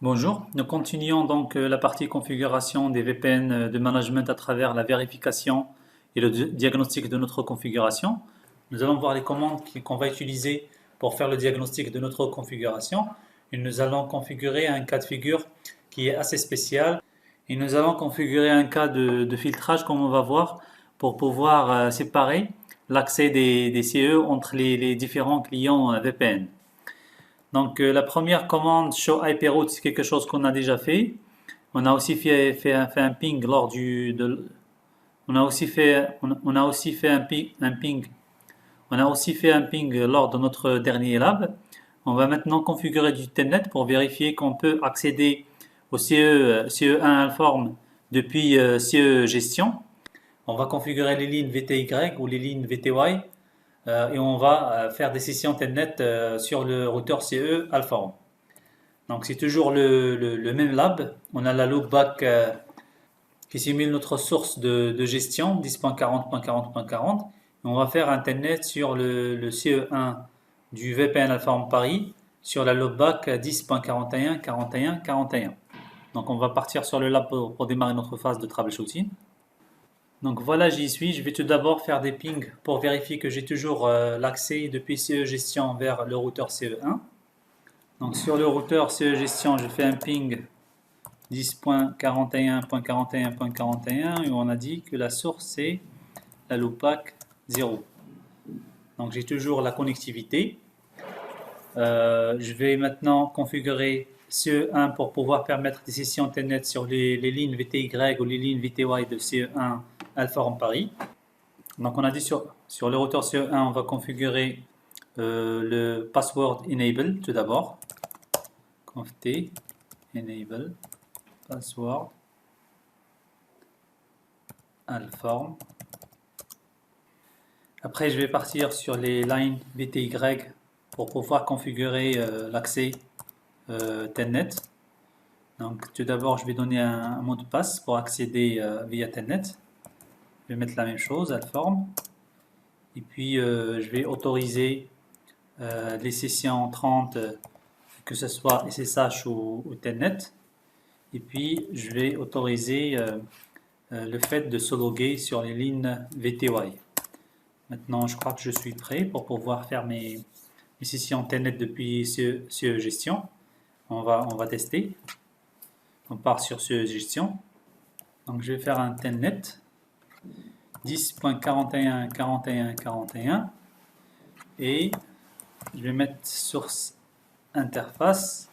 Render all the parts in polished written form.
Bonjour, nous continuons donc la partie configuration des VPN de management à travers la vérification et le diagnostic de notre configuration. Nous allons voir les commandes qu'on va utiliser pour faire le diagnostic de notre configuration et nous allons configurer un cas de figure qui est assez spécial et nous allons configurer un cas de filtrage comme on va voir pour pouvoir séparer l'accès des CE entre les différents clients VPN. Donc la première commande show IP route, c'est quelque chose qu'on a déjà fait. On a aussi fait un ping lors on a aussi fait on a aussi fait un ping on a aussi fait un ping lors de notre dernier lab. On va maintenant configurer du telnet pour vérifier qu'on peut accéder au CE1 Alform depuis CE gestion. On va configurer les lignes VTY ou les lignes VTY et on va faire des sessions telnet sur le routeur CE Alform. Donc c'est toujours le même lab. On a la loopback qui simule notre source de gestion 10.40.40.40. On va faire un telnet sur le CE1 du VPN Alform Paris sur la loopback 10.41.41.41. Donc on va partir sur le lab pour démarrer notre phase de troubleshooting. Donc voilà, j'y suis. Je vais tout d'abord faire des pings pour vérifier que j'ai toujours l'accès depuis CE Gestion vers le routeur CE1. Donc sur le routeur CE Gestion, je fais un ping 10.41.41.41.41 et on a dit que la source c'est la loopback 0. Donc j'ai toujours la connectivité. Je vais maintenant configurer CE1 pour pouvoir permettre des sessions Telnet sur les lignes VTY ou les lignes VTY de CE1 Alform Paris. Donc on a dit sur le routeur CE1, on va configurer le password enable tout d'abord. Conft enable password Alform. Après je vais partir sur les lignes VTY pour pouvoir configurer l'accès Telnet. Donc tout d'abord je vais donner un mot de passe pour accéder via Telnet. Je vais mettre la même chose, Alform. Et puis je vais autoriser les sessions 30, que ce soit SSH ou Telnet. Et puis je vais autoriser le fait de se loguer sur les lignes VTY. Maintenant je crois que je suis prêt pour pouvoir faire mes sessions Telnet depuis CE Gestion. On va tester. On part sur CE Gestion. Donc je vais faire un Telnet 10.41.41.41 et je vais mettre source interface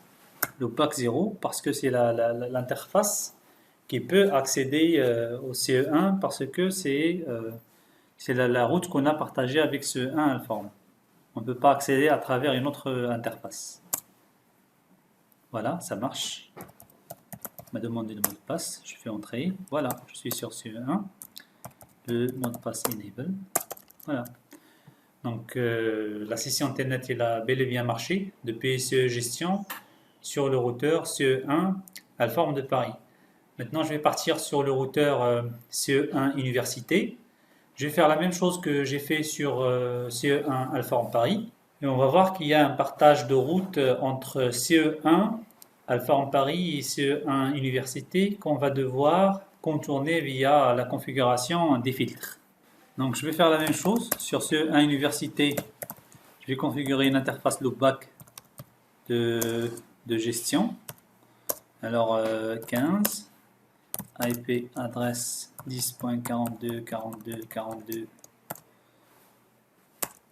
loopback 0 parce que c'est l'interface qui peut accéder au CE1 parce que c'est la route qu'on a partagée avec CE1 Alform. On ne peut pas accéder à travers une autre interface. Voilà, ça marche. On m'a demandé le mot de passe, je fais entrer. Voilà, je suis sur CE1. Le mot de passe enable. Voilà. Donc la session Internet elle a bel et bien marché depuis CE Gestion sur le routeur CE1 Alform de Paris. Maintenant je vais partir sur le routeur CE1 Université. Je vais faire la même chose que j'ai fait sur CE1 Alform Paris. Et on va voir qu'il y a un partage de route entre CE1 Alform Paris et CE1 Université qu'on va devoir contourner via la configuration des filtres. Donc je vais faire la même chose sur CE1 Université. Je vais configurer une interface loopback de gestion. Alors 15 IP adresse 10.42.42.42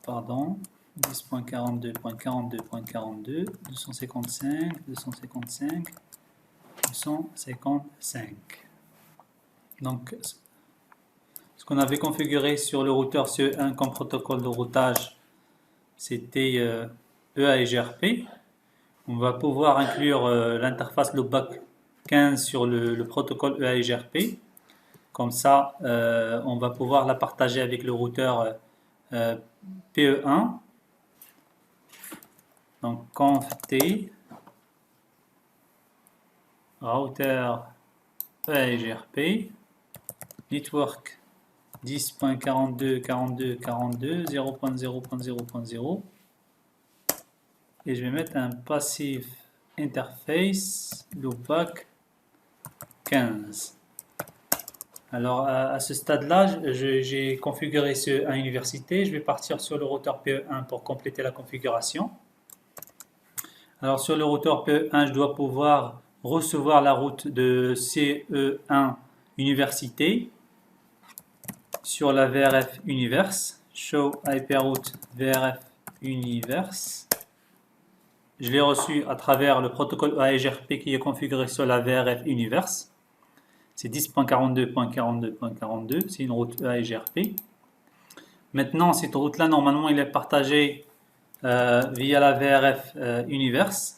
pardon 10.42.42.42 255 255 255. Donc ce qu'on avait configuré sur le routeur CE1 comme protocole de routage, c'était EA et gRP. On va pouvoir inclure l'interface loopback 15 sur le protocole EA et gRP. Comme ça, on va pouvoir la partager avec le routeur PE1. Donc conft routeur EA et gRP network 10.42.42.42 0.0.0.0 et je vais mettre un passif interface loopback 15. Alors à ce stade-là, j'ai configuré ce 1 université. Je vais partir sur le routeur PE1 pour compléter la configuration. Alors sur le routeur PE1, je dois pouvoir recevoir la route de CE1 université sur la VRF universe. Show hyperroute VRF universe. Je l'ai reçu à travers le protocole AEGRP qui est configuré sur la VRF universe. C'est 10.42.42.42, c'est une route AEGRP. Maintenant, cette route-là, normalement, elle est partagée via la VRF universe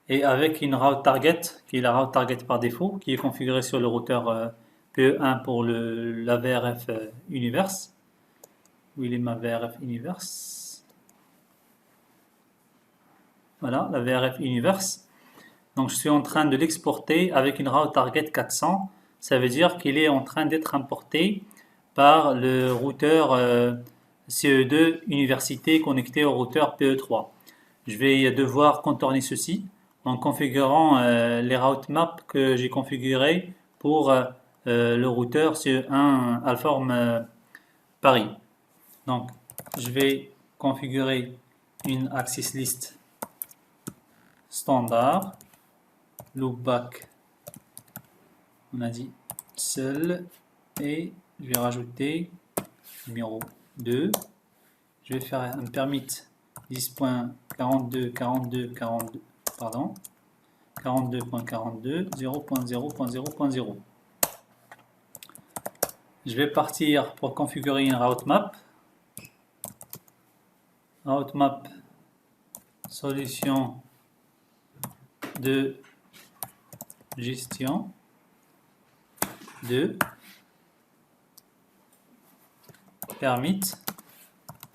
et avec une route target, qui est la route target par défaut, qui est configurée sur le routeur PE1 pour la VRF universe. Où il est ma VRF universe? Voilà, la VRF universe. Donc je suis en train de l'exporter avec une route target 400. Ça veut dire qu'il est en train d'être importé par le routeur CE2 université connecté au routeur PE3. Je vais devoir contourner ceci en configurant les route maps que j'ai configurés pour le routeur CE1 Alform Paris. Donc je vais configurer une access list standard. Loopback, on a dit seul, et je vais rajouter numéro 2. Je vais faire un permit 10.42.42.42, pardon, 42.42 0.0.0.0. Je vais partir pour configurer une route map. Route map solution de gestion de permit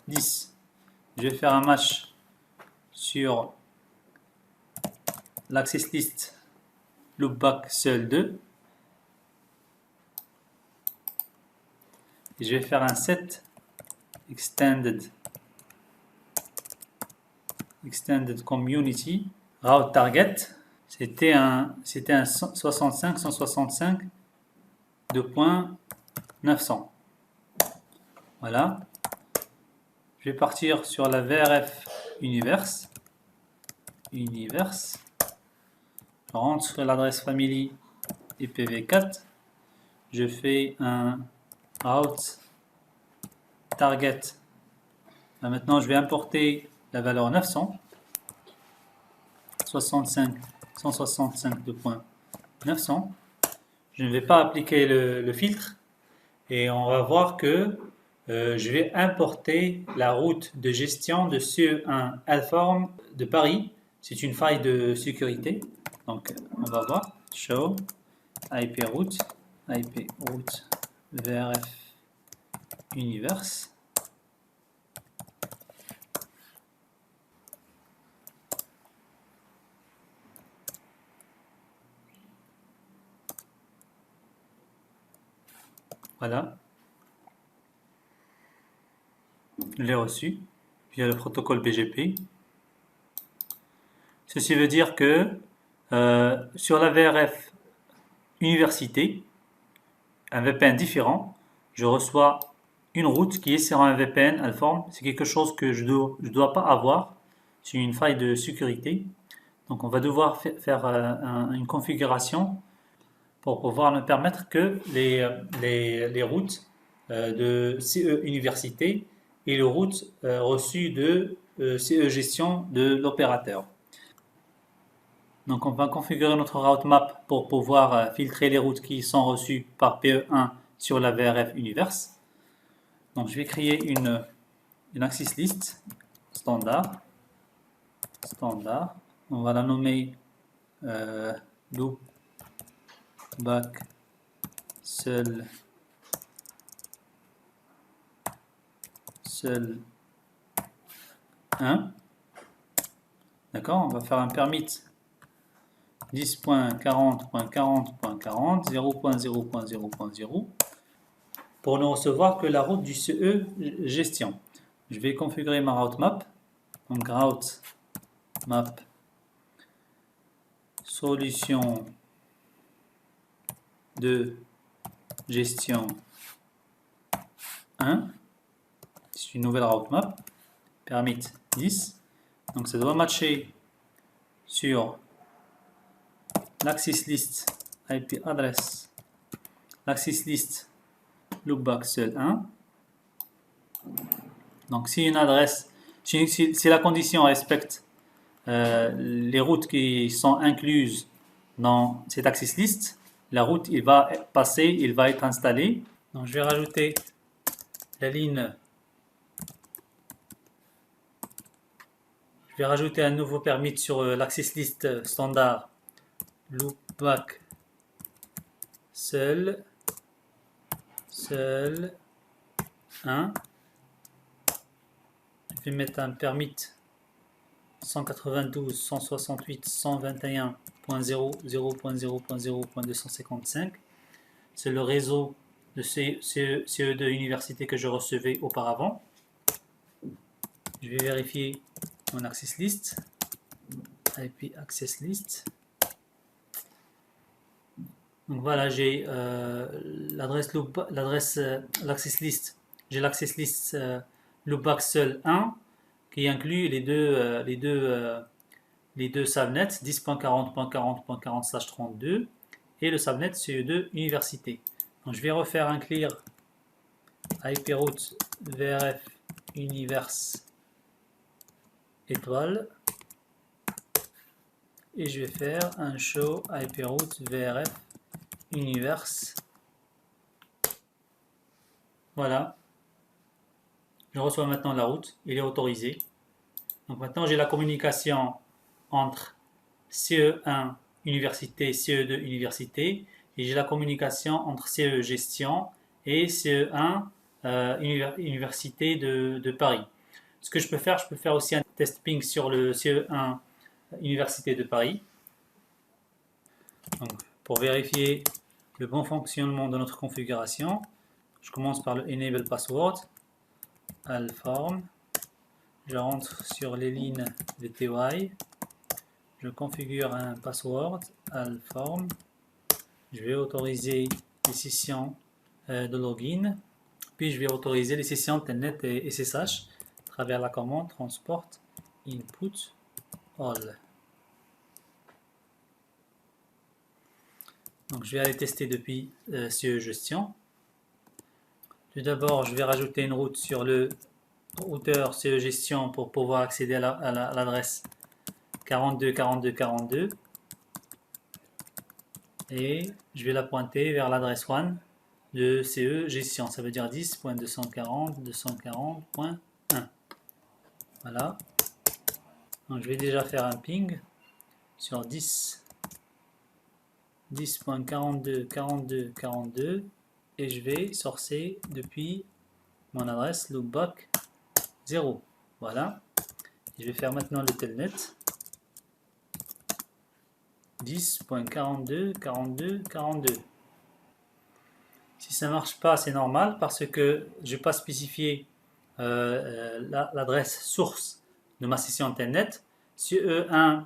10. Je vais faire un match sur l'access list loopback seul 2 et je vais faire un set extended community route target. C'était un 65.165.2.900. Voilà. Je vais partir sur la VRF universe. Je rentre sur l'adresse family IPv4. Je fais un route target. Là, maintenant, je vais importer la valeur 900. 165.2.900. Je ne vais pas appliquer le filtre et on va voir que je vais importer la route de gestion de CE1 Alform de Paris. C'est une faille de sécurité. Donc on va voir. Show IP route VRF universe. Voilà, je l'ai reçu via le protocole BGP. Ceci veut dire que sur la VRF université, un VPN différent, je reçois une route qui est sur un VPN Alform. C'est quelque chose que je dois pas avoir. C'est une faille de sécurité. Donc on va devoir faire une configuration pour pouvoir me permettre que les routes de CE Université et les routes reçues de CE Gestion de l'opérateur. Donc on va configurer notre route map pour pouvoir filtrer les routes qui sont reçues par PE1 sur la VRF Universe. Donc je vais créer une access list standard. On va la nommer loop back seul 1. D'accord, on va faire un permit 10.40.40.40.40 0.0.0.0 pour ne recevoir que la route du CE gestion. Je vais configurer ma route map. Donc route map solution de gestion 1. C'est une nouvelle route map. Permit 10. Donc ça doit matcher sur l'access list IP address, l'access list loopback seul 1. Donc si une adresse, si la condition respecte les routes qui sont incluses dans cette access list, la route il va passer, il va être installé. Donc je vais rajouter la ligne. Je vais rajouter un nouveau permit sur l'access list standard loopback seul 1. Je vais mettre un permit 192.168.121.0.0.0.255. C'est le réseau de CE2 université que je recevais auparavant. Je vais vérifier mon access list, IP access list. Donc voilà, j'ai l'access list. J'ai l'access list loopback seul 1 qui inclut les deux subnets 10.40.40.40/32 et le subnet CE2 université. Donc je vais refaire un clear IP route VRF univers étoile et je vais faire un show IP route VRF univers. Voilà, je reçois maintenant la route, il est autorisé. Donc maintenant j'ai la communication entre CE1 université, CE2 université, et j'ai la communication entre CE gestion et CE1 université de Paris. Ce que je peux faire aussi un test ping sur le CE1 université de Paris. Donc, pour vérifier le bon fonctionnement de notre configuration, je commence par le enable password, alform. Je rentre sur les lignes de TY, je configure un password, alform. Je vais autoriser les sessions de login, puis je vais autoriser les sessions Telnet et SSH à travers la commande transport input all. Donc je vais aller tester depuis CE gestion. Tout d'abord, je vais rajouter une route sur le routeur CE gestion pour pouvoir accéder à l'adresse 42.42.42 et je vais la pointer vers l'adresse 1 de CE gestion, ça veut dire 10.240.240.1. Voilà. Donc je vais déjà faire un ping sur 10.42.42.42 et je vais sourcer depuis mon adresse loopback 0. Voilà. Je vais faire maintenant le telnet 10.42.42.42. Si ça ne marche pas, c'est normal parce que je n'ai pas spécifié l'adresse source de ma session telnet. CE1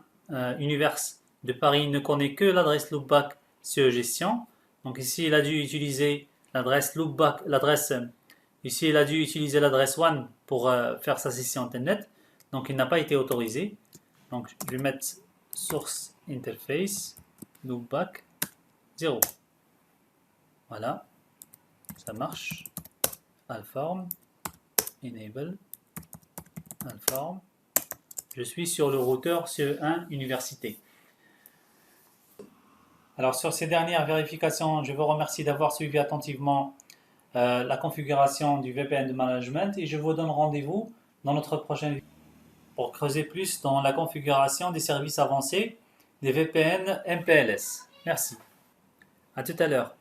univers de Paris ne connaît que l'adresse loopback CE gestion. Donc ici, il a dû utiliser l'adresse loopback, ici il a dû utiliser l'adresse 1 pour faire sa session telnet. Donc il n'a pas été autorisé. Donc je vais mettre source interface loopback 0. Voilà, ça marche. Alform, enable, alform. Je suis sur le routeur CE1 université. Alors sur ces dernières vérifications, je vous remercie d'avoir suivi attentivement la configuration du VPN de management et je vous donne rendez-vous dans notre prochaine vidéo pour creuser plus dans la configuration des services avancés des VPN MPLS. Merci. À tout à l'heure.